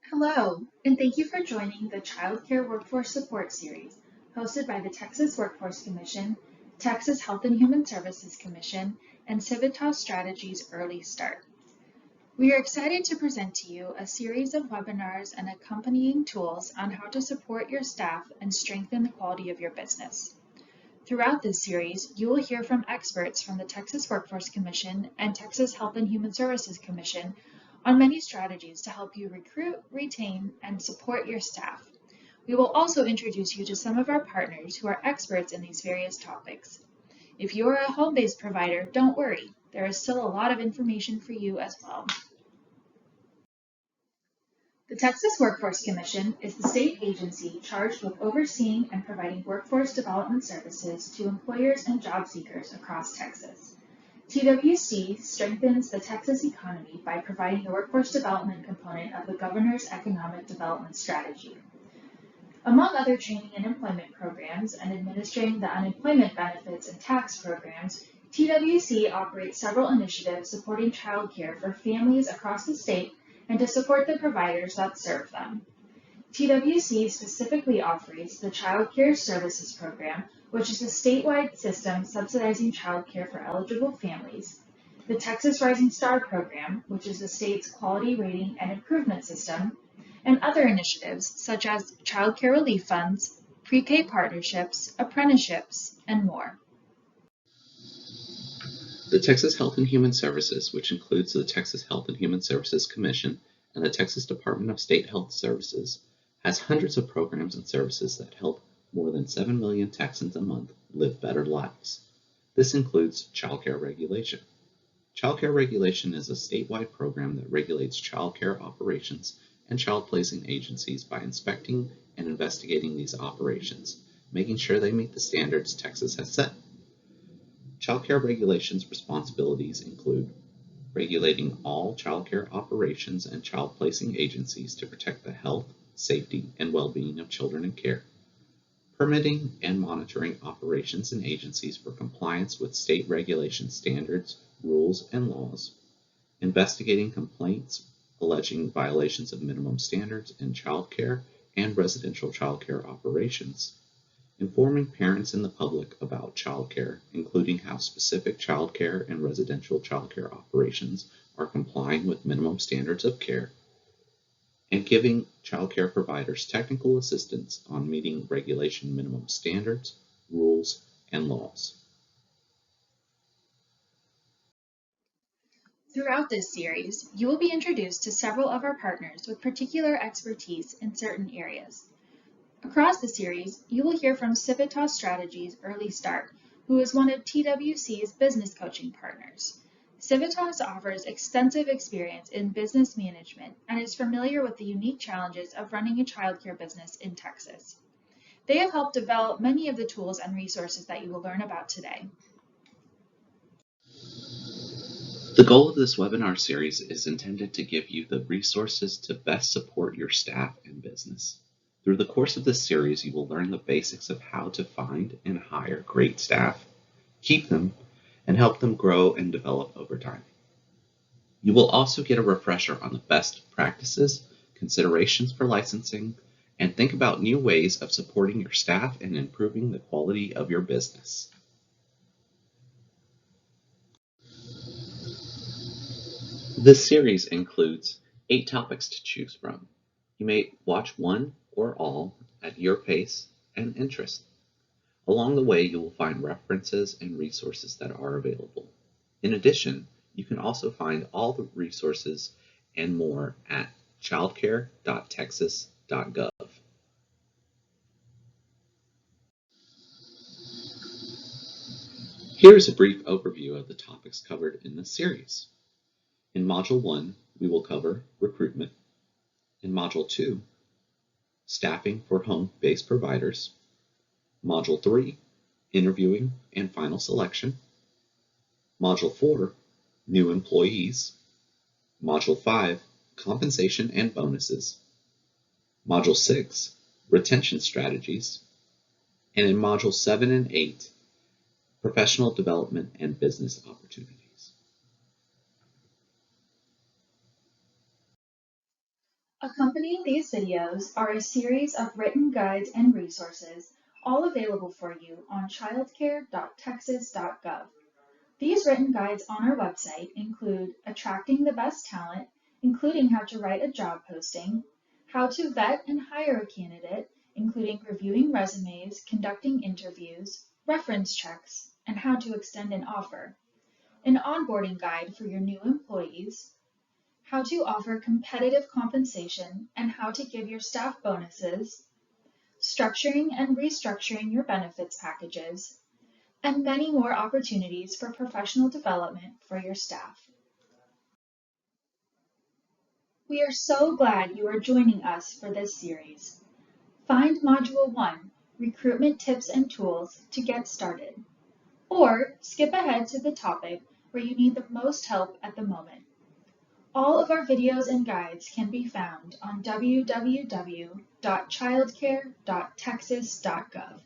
Hello, and thank you for joining the Child Care Workforce Support Series, hosted by the Texas Workforce Commission, Texas Health and Human Services Commission, and Civitas Strategies Early Start. We are excited to present to you a series of webinars and accompanying tools on how to support your staff and strengthen the quality of your business. Throughout this series, you will hear from experts from the Texas Workforce Commission and Texas Health and Human Services Commission on many strategies to help you recruit, retain, and support your staff. We will also introduce you to some of our partners who are experts in these various topics. If you are a home-based provider, don't worry, there is still a lot of information for you as well. The Texas Workforce Commission is the state agency charged with overseeing and providing workforce development services to employers and job seekers across Texas. TWC strengthens the Texas economy by providing the workforce development component of the governor's economic development strategy. Among other training and employment programs and administering the unemployment benefits and tax programs, TWC operates several initiatives supporting child care for families across the state and to support the providers that serve them. TWC specifically offers the Child Care Services Program, which is a statewide system subsidizing child care for eligible families, the Texas Rising Star Program, which is the state's quality rating and improvement system, and other initiatives such as child care relief funds, pre-K partnerships, apprenticeships, and more. The Texas Health and Human Services, which includes the Texas Health and Human Services Commission and the Texas Department of State Health Services, has hundreds of programs and services that help more than 7 million Texans a month live better lives. This includes child care regulation. Child care regulation is a statewide program that regulates child care operations and child placing agencies by inspecting and investigating these operations, making sure they meet the standards Texas has set. Child care regulations responsibilities include regulating all child care operations and child placing agencies to protect the health, safety, and well-being of children in care, permitting and monitoring operations and agencies for compliance with state regulation standards, rules, and laws, investigating complaints alleging violations of minimum standards in child care and residential child care operations, informing parents and the public about child care, including how specific child care and residential child care operations are complying with minimum standards of care, and giving child care providers technical assistance on meeting regulation minimum standards, rules, and laws. Throughout this series, you will be introduced to several of our partners with particular expertise in certain areas. Across the series, you will hear from Civitas Strategies Early Start, who is one of TWC's business coaching partners. Civitas offers extensive experience in business management and is familiar with the unique challenges of running a childcare business in Texas. They have helped develop many of the tools and resources that you will learn about today. The goal of this webinar series is intended to give you the resources to best support your staff and business. Through the course of this series, you will learn the basics of how to find and hire great staff, keep them, and help them grow and develop over time. You will also get a refresher on the best practices, considerations for licensing, and think about new ways of supporting your staff and improving the quality of your business. This series includes 8 topics to choose from. You may watch one or all at your pace and interest. Along the way, you will find references and resources that are available. In addition, you can also find all the resources and more at childcare.texas.gov. Here is a brief overview of the topics covered in this series. In Module 1, we will cover recruitment. In Module 2, staffing for home-based providers. Module 3, interviewing and final selection. Module 4, new employees. Module 5, compensation and bonuses. Module 6, retention strategies. And in Module 7 and 8, professional development and business opportunities. Accompanying these videos are a series of written guides and resources, all available for you on childcare.texas.gov. These written guides on our website include attracting the best talent, including how to write a job posting, how to vet and hire a candidate, including reviewing resumes, conducting interviews, reference checks, and how to extend an offer, an onboarding guide for your new employees, how to offer competitive compensation and how to give your staff bonuses, structuring and restructuring your benefits packages, and many more opportunities for professional development for your staff. We are so glad you are joining us for this series. Find Module 1, Recruitment Tips and Tools, to get started, or skip ahead to the topic where you need the most help at the moment. All of our videos and guides can be found on www.childcare.texas.gov.